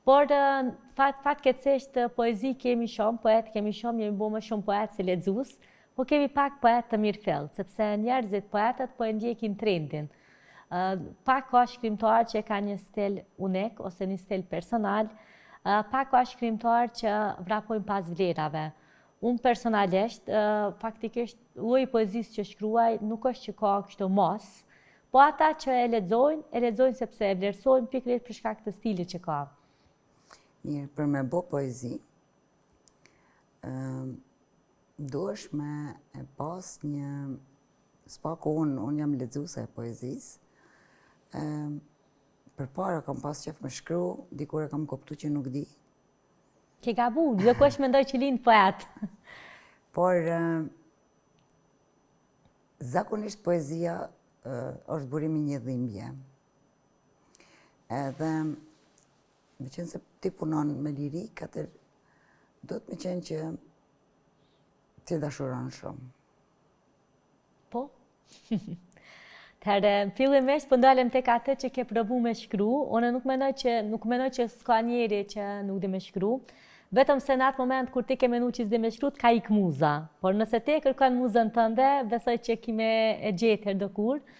Por fatkeqësisht poezi kemi shumë, poet kemi shumë, jemi bo më shumë poet se lexues, po kemi pak poet të mirëfill, sepse njerëzit, poetët po e ndjekin trendin. Pak ka shkrimtar që ka një stil unik ose një stil personal, pak ka shkrimtar që vrapojnë pas vlerave. Unë personalisht, faktikisht, lloji poezisë që shkruaj nuk është që ka kështu mos, po ata që e lexojnë sepse e vlerësojnë pikërisht për shkak të stilit që ka. Mirë, për me bo poezi, duhesh me e pas një, s'paku unë jam lexuese e poezisë, përpara kam pas qef me shkru, dikur e kam kuptu që nuk di. Ke gabu, jo kush mendoj që lind poet. Por, zakonisht poezia është burimi një dhimbje. Edhe, me qenë se ti punon me lirik, atër do të me qenë që ti dashuron shumë. Po? Tërë, fillimisht po ndalem tek atë që ke provu me shkru, unë nuk menoj që s'ka njeri që nuk di me shkru, vetëm se në atë moment kur ti ke menu që s'di me shkru, t'ka ik muza. Por nëse ti e kërkon muzën tënde, besoj që kime e gjetë herë do kur,